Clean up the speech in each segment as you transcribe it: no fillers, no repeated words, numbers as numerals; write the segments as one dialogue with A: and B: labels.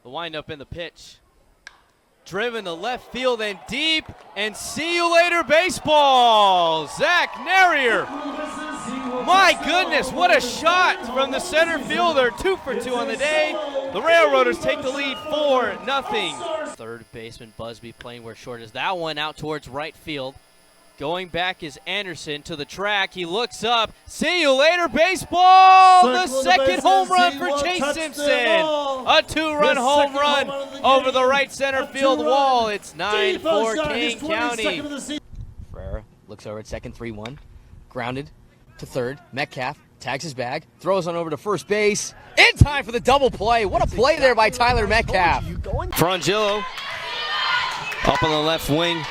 A: The windup in the pitch. Driven to left field and deep, and see you later baseball. Zach Narrier. My goodness, what a shot from the center fielder. 2 for 2 on the day. The Railroaders take the lead 4-0. Third baseman Busby playing where short is. That one out towards right field. Going back is Anderson to the track. He looks up. See you later, baseball! The second home run for Chase Simpson. A 2-run home run over the right center field wall. It's 9-4 Kane County.
B: Ferreira looks over at second, 3-1. Grounded to third. Metcalf tags his bag, throws on over to first base. In time for the double play. What a play there by Tyler Metcalf.
A: Frangillo up on the left wing.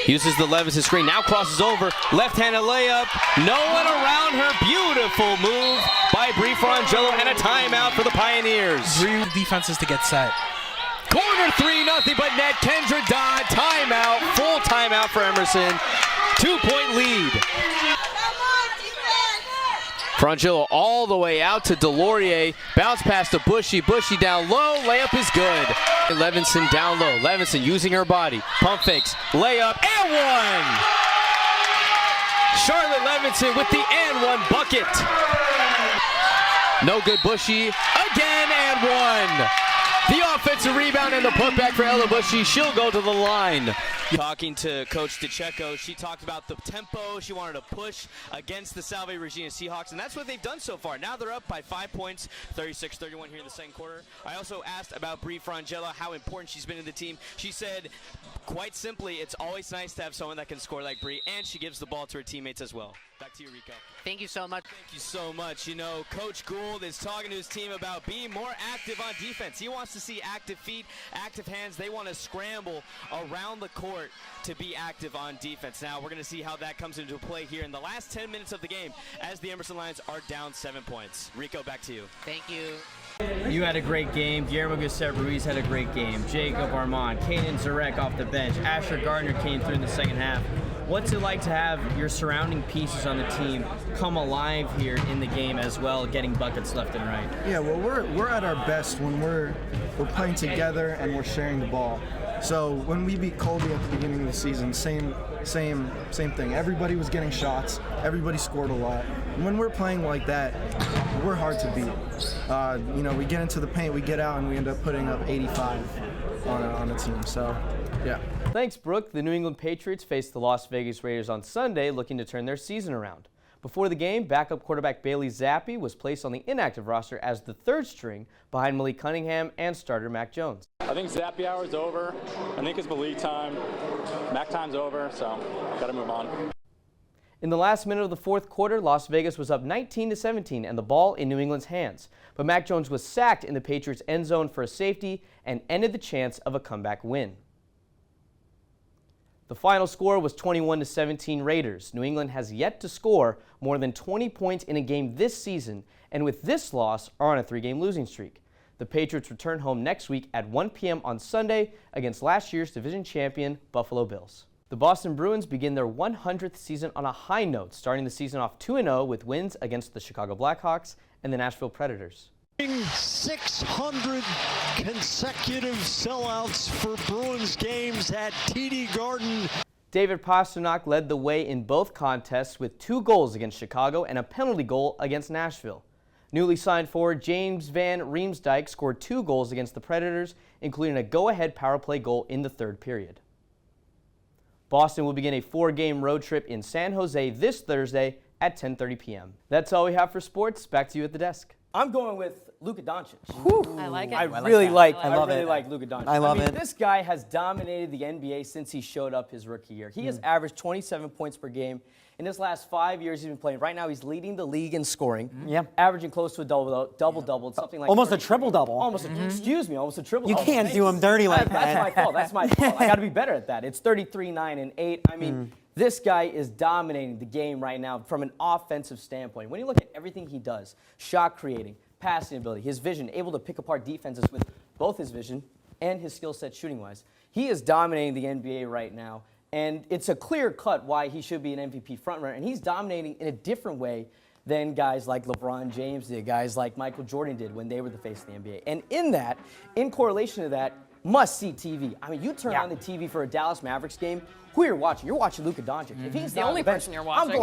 A: Uses the Levinson screen, now crosses over, left-handed layup, no one around her, beautiful move by Bree Frangillo, and a timeout for the Pioneers.
C: 3 defenses to get set.
A: Corner 3-0, but net Kendra Dodd, timeout, full timeout for Emerson, 2-point lead. Frangillo all the way out to Delorier, bounce pass to Bushy, Bushy down low, layup is good. Levinson down low, Levinson using her body, pump fakes, layup, and one! Charlotte Levinson with the and one bucket. No good, Bushy, again and one! The offensive rebound and the putback for Ella Bushy. She'll go to the line. Talking to Coach DeCecco, she talked about the tempo. She wanted to push against the Salve Regina Seahawks, and that's what they've done so far. Now they're up by 5 points, 36-31 here in the second quarter. I also asked about Bree Frangillo, how important she's been to the team. She said, quite simply, it's always nice to have someone that can score like Bree, and she gives the ball to her teammates as well. Back to you, Rico.
D: Thank you so much.
A: Thank you so much. You know, Coach Gould is talking to his team about being more active on defense. He wants to see active feet, active hands. They want to scramble around the court to be active on defense. Now, we're going to see how that comes into play here in the last 10 minutes of the game as the Emerson Lions are down 7 points. Rico, back to you.
D: Thank you.
E: You had a great game. Guillermo Gusset Ruiz had a great game. Jacob Armand, Kanan Zarek off the bench. Asher Gardner came through in the second half. What's it like to have your surrounding pieces on the team come alive here in the game as well, getting buckets left and right?
F: Yeah, well, we're at our best when we're playing together and we're sharing the ball. So when we beat Colby at the beginning of the season, same thing. Everybody was getting shots. Everybody scored a lot. And when we're playing like that, we're hard to beat. You know, we get into the paint, we get out, and we end up putting up 85 on a team. So, yeah.
E: Thanks, Brooke. The New England Patriots faced the Las Vegas Raiders on Sunday, looking to turn their season around. Before the game, backup quarterback Bailey Zappi was placed on the inactive roster as the third string behind Malik Cunningham and starter Mac Jones.
G: I think Zappi hour's over. I think it's Malik time. Mac time's over, so got to move on.
E: In the last minute of the fourth quarter, Las Vegas was up 19-17 and the ball in New England's hands. But Mac Jones was sacked in the Patriots' end zone for a safety and ended the chance of a comeback win. The final score was 21-17 Raiders. New England has yet to score more than 20 points in a game this season, and with this loss are on a 3-game losing streak. The Patriots return home next week at 1 p.m. on Sunday against last year's division champion Buffalo Bills. The Boston Bruins begin their 100th season on a high note, starting the season off 2-0 with wins against the Chicago Blackhawks and the Nashville Predators.
H: 600 consecutive sellouts for Bruins games at TD Garden.
E: David Pastrnak led the way in both contests with 2 goals against Chicago and a penalty goal against Nashville. Newly signed forward James Van Riemsdyk scored 2 goals against the Predators, including a go-ahead power play goal in the third period. Boston will begin a 4-game road trip in San Jose this Thursday at 10:30 p.m. That's all we have for sports. Back to you at the desk.
I: I'm going with Luka Doncic.
D: I like it.
I: I really like Luka Doncic.
C: I love it.
I: This guy has dominated the NBA since he showed up his rookie year. He has averaged 27 points per game. In his last 5 years he's been playing. Right now he's leading the league in scoring. Averaging close to a double-double, something like
C: almost a triple-double.
I: almost a triple-double.
C: You can't do him dirty like that.
I: That's my fault. I got to be better at that. It's 33, 9, and 8. I mean, this guy is dominating the game right now from an offensive standpoint. When you look at everything he does, shot creating, passing ability, his vision, able to pick apart defenses with both his vision and his skill set shooting-wise, he is dominating the NBA right now. And it's a clear cut why he should be an MVP frontrunner. And he's dominating in a different way than guys like LeBron James did, guys like Michael Jordan did when they were the face of the NBA. And in correlation to that, must-see TV. I mean, you turn on the TV for a Dallas Mavericks game, who you're watching? You're watching Luka Doncic. If he's
D: The
I: not
D: only
I: on bench,
D: person you're watching.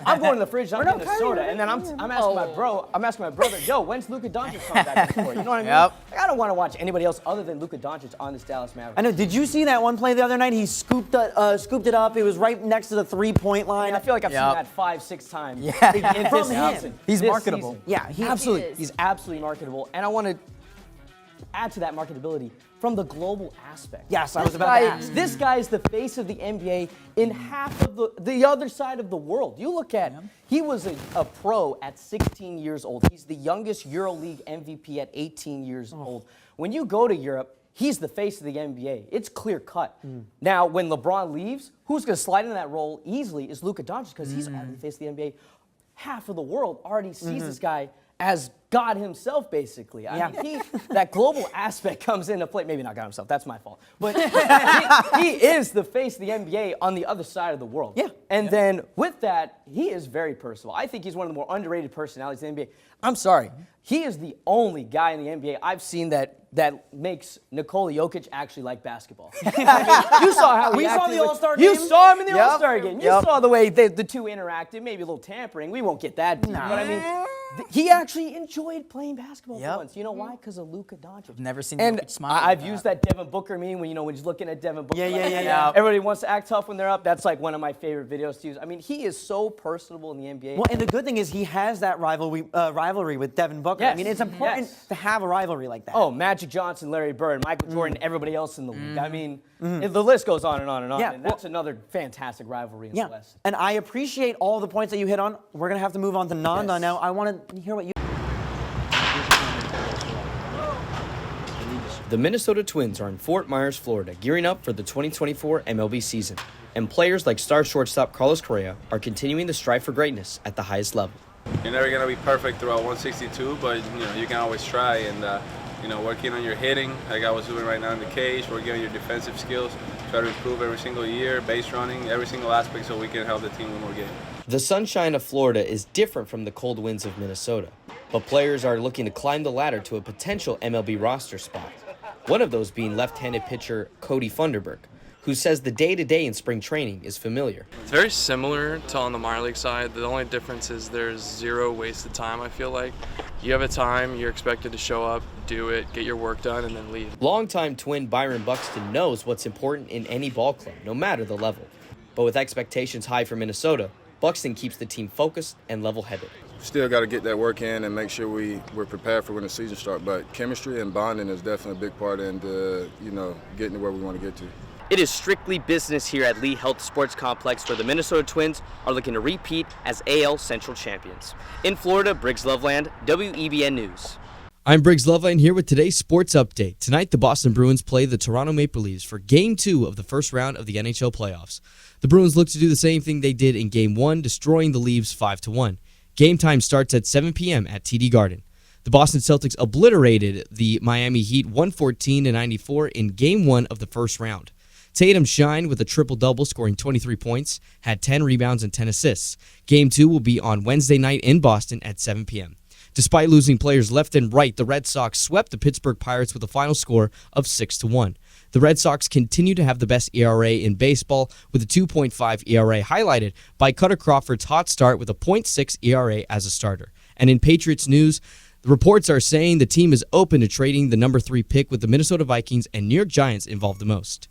I: I'm going to the fridge, I'm getting a soda, and then I'm asking my bro, yo, when's Luka Doncic coming back to the court? You know what I mean?
C: Yep.
I: Like, I don't want to watch anybody else other than Luka Doncic on this Dallas Mavericks.
C: I know. Did you see that one play the other night? He scooped it up. It was right next to the three-point line.
I: I feel like I've seen that 5-6 times.
C: Yeah.
I: From
C: him.
I: He's
C: marketable.
I: Season.
C: Yeah,
I: absolutely. He's absolutely marketable, and I want to add to that marketability from the global aspect.
C: Yes, I was about to ask.
I: This guy is the face of the NBA in half of the other side of the world. You look at, he was a pro at 16 years old. He's the youngest EuroLeague MVP at 18 years old. When you go to Europe, he's the face of the NBA. It's clear cut. Now, when LeBron leaves, who's going to slide into that role easily is Luka Doncic because he's already the face of the NBA. Half of the world already sees this guy as God himself, basically. I mean, that global aspect comes into play. Maybe not God himself, that's my fault. But he is the face of the NBA on the other side of the world.
C: Yeah.
I: And then with that, he is very personable. I think he's one of the more underrated personalities in the NBA. I'm sorry. He is the only guy in the NBA I've seen that makes Nikola Jokic actually like basketball. I mean, you saw how
C: We
I: he
C: saw
I: acted
C: the
I: with-
C: All-Star
I: You
C: game.
I: saw him in the
C: Yep.
I: All-Star game. You
C: Yep.
I: saw the way the two interacted, maybe a little tampering. We won't get that deep. But I mean, he actually enjoyed playing basketball for once. You know why? Because of Luka Doncic.
C: Never seen
I: And
C: Jokic smile
I: I've
C: like
I: used that Devin Booker meme when he's looking at Devin Booker.
C: Yeah.
I: Everybody wants to act tough when they're up. That's like one of my favorite videos to use. I mean, he is so personable in the NBA.
C: Well, and the good thing is he has that rivalry with Devin Booker. I
I: Yes.
C: mean, it's important to have a rivalry like that.
I: Oh, Magic Johnson, Larry Bird, Michael Jordan, everybody else in the league. I mean, the list goes on and on and on.
C: Yeah,
I: And that's another fantastic rivalry in
C: yeah.
I: the West.
C: And I appreciate all the points that you hit on. We're going to have to move on to Nanda
I: Yes.
C: now. I want to hear what you...
E: The Minnesota Twins are in Fort Myers, Florida, gearing up for the 2024 MLB season. And players like star shortstop Carlos Correa are continuing the strive for greatness at the highest level.
J: You're never going to be perfect throughout 162, but you can always try. And working on your hitting, like I was doing right now in the cage, working on your defensive skills, try to improve every single year, base running, every single aspect, so we can help the team win more games.
E: The sunshine of Florida is different from the cold winds of Minnesota, but players are looking to climb the ladder to a potential MLB roster spot. One of those being left-handed pitcher Cody Funderburk, who says the day-to-day in spring training is familiar.
K: It's very similar to on the minor league side. The only difference is there's zero wasted time, I feel like. You have a time, you're expected to show up, do it, get your work done, and then leave.
E: Longtime Twin Byron Buxton knows what's important in any ball club, no matter the level. But with expectations high for Minnesota, Buxton keeps the team focused and level-headed.
L: Still got to get that work in and make sure we're prepared for when the season starts. But chemistry and bonding is definitely a big part in getting to where we want to get to.
E: It is strictly business here at Lee Health Sports Complex, where the Minnesota Twins are looking to repeat as AL Central champions. In Florida, Briggs Loveland, WEBN News. I'm Briggs Loveland here with today's sports update. Tonight, the Boston Bruins play the Toronto Maple Leafs for Game 2 of the first round of the NHL playoffs. The Bruins look to do the same thing they did in Game 1, destroying the Leafs 5-1. Game time starts at 7 p.m. at TD Garden. The Boston Celtics obliterated the Miami Heat 114-94 in Game 1 of the first round. Tatum shined with a triple-double, scoring 23 points, had 10 rebounds and 10 assists. Game 2 will be on Wednesday night in Boston at 7 p.m. Despite losing players left and right, the Red Sox swept the Pittsburgh Pirates with a final score of 6-1. The Red Sox continue to have the best ERA in baseball with a 2.5 ERA, highlighted by Cutter Crawford's hot start with a .6 ERA as a starter. And in Patriots news, the reports are saying the team is open to trading the number 3 pick, with the Minnesota Vikings and New York Giants involved the most.